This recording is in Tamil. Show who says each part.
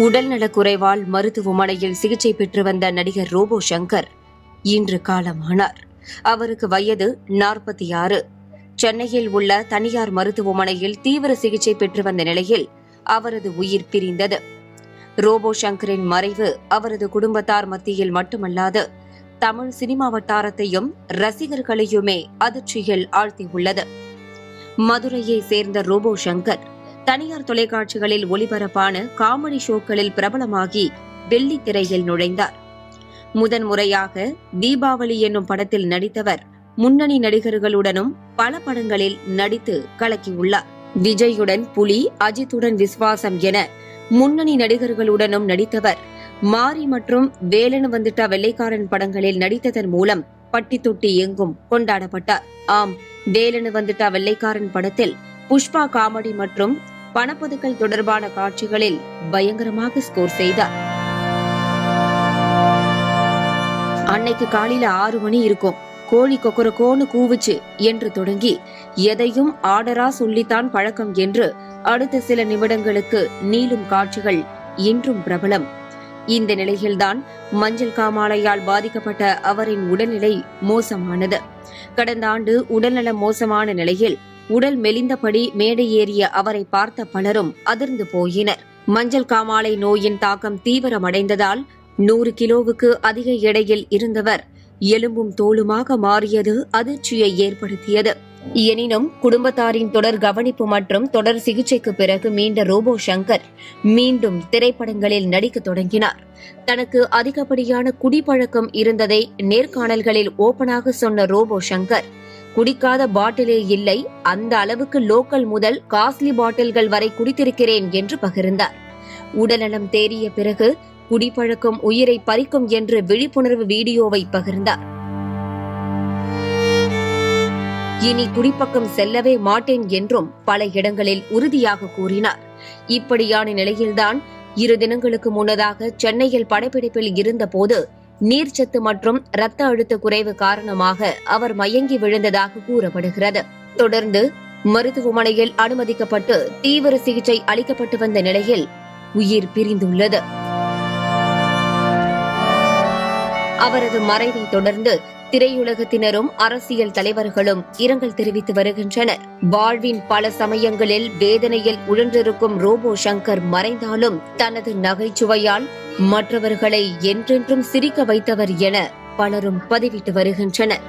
Speaker 1: உடல்நலக் குறைவால் மருத்துவமனையில் சிகிச்சை பெற்று வந்த நடிகர் ரோபோ சங்கர் இன்று காலமானார். அவருக்கு வயது 46. சென்னையில் உள்ள தனியார் மருத்துவமனையில் தீவிர சிகிச்சை பெற்று வந்த நிலையில் அவரது உயிர் பிரிந்தது. ரோபோ சங்கரின் மறைவு அவரது குடும்பத்தார் மத்தியில் மட்டுமல்லாது தமிழ் சினிமா வட்டாரத்தையும் ரசிகர்களையுமே அதிர்ச்சியில் ஆழ்த்தியுள்ளது. மதுரையை சேர்ந்த ரோபோ சங்கர் தனியார் தொலைக்காட்சிகளில் ஒளிபரப்பான காமெடி ஷோக்களில் பிரபலமாகி வெள்ளித்திரையில் நுழைந்தார். முதன்முறையாக தீபாவளி என்னும் படத்தில் நடித்தவர் முன்னணி நடிகர்களுடனும் பல படங்களில் நடித்து கலக்கியுள்ளார். விஜயுடன் புலி, அஜித்துடன் விஸ்வாசம் என முன்னணி நடிகர்களுடனும் நடித்தவர் மாரி மற்றும் வேலன் வந்துட்டா வெள்ளைக்காரன் படங்களில் நடித்ததன் மூலம் பட்டி தொட்டி எங்கும் கொண்டாடப்பட்டார். ஆம், வேலன் வந்துட்டா வெள்ளைக்காரன் படத்தில் புஷ்பா காமெடி மற்றும் பணப்பதுக்கல் தொடர்பான காட்சிகளில் பயங்கரமாக ஸ்கோர் செய்தார். அன்னைக்கு காலையில 6 மணி இருக்கும். கோழி கொக்கரக்கோன்னு கூவுச்சு என்று தொடங்கி எதையும் ஆர்டரா சொல்லித்தான் பழக்கம் என்று அடுத்த சில நிமிடங்களுக்கு நீளும் காட்சிகள் இன்றும் பிரபலம். இந்த நிலையில்தான் மஞ்சள் காமாலையால் பாதிக்கப்பட்ட அவரின் உடல்நிலை மோசமானது. கடந்த ஆண்டு உடல்நலம் மோசமான நிலையில் உடல் மெலிந்தபடி மேடை ஏறிய அவரை பார்த்த பலரும் அதிர்ந்து போயினர். மஞ்சள் காமாலை நோயின் தாக்கம் தீவிரமடைந்ததால் 100 கிலோவுக்கு அதிக எடையில் இருந்தவர் எலும்பும் தோலுமாக மாறியது அதிர்ச்சியை ஏற்படுத்தியது. எனினும் குடும்பத்தாரின் தொடர் கவனிப்பு மற்றும் தொடர் சிகிச்சைக்கு பிறகு மீண்ட ரோபோ சங்கர் மீண்டும் திரைப்படங்களில் நடிக்க தொடங்கினார். தனக்கு அதிகப்படியான குடிப்பழக்கம் இருந்ததை நேர்காணல்களில் ஓபனாக சொன்ன ரோபோ சங்கர், குடிக்காத பாட்டிலே இல்லை, அந்த அளவுக்கு லோக்கல் முதல் காஸ்ட்லி பாட்டில்கள் வரை குடித்திருக்கிறேன் என்று பகிர்ந்தார். உடல்நலம் தேறிய பிறகு குடிப்பழக்கம் உயிரை பறிக்கும் என்று விழிப்புணர்வு வீடியோவை பகிர்ந்தார். இனி குடிப்பக்கம் செல்லவே மாட்டேன் என்றும் பல இடங்களில் உறுதியாக கூறினார். இப்படியான நிலையில்தான் 2 தினங்களுக்கு முன்னதாக சென்னையில் படப்பிடிப்பில் இருந்தபோது நீர்ச்சத்து மற்றும் இரத்த அழுத்த குறைவு காரணமாக அவர் மயங்கி விழுந்ததாக கூறப்படுகிறது. தொடர்ந்து மருத்துவமனையில் அனுமதிக்கப்பட்டு தீவிர சிகிச்சை அளிக்கப்பட்டு வந்த நிலையில் உயிர் பிரிந்துள்ளது. அவரது மறைவை தொடர்ந்து திரையுலகத்தினரும் அரசியல் தலைவர்களும் இரங்கல் தெரிவித்து வருகின்றனர். வாழ்வின் பல சமயங்களில் வேதனையில் உழன்றிருக்கும் ரோபோ சங்கர் மறைந்தாலும் தனது நகைச்சுவையால் மற்றவர்களை என்றென்றும் சிரிக்க வைத்தவர் என பலரும் பதிவிட்டு வருகின்றனர்.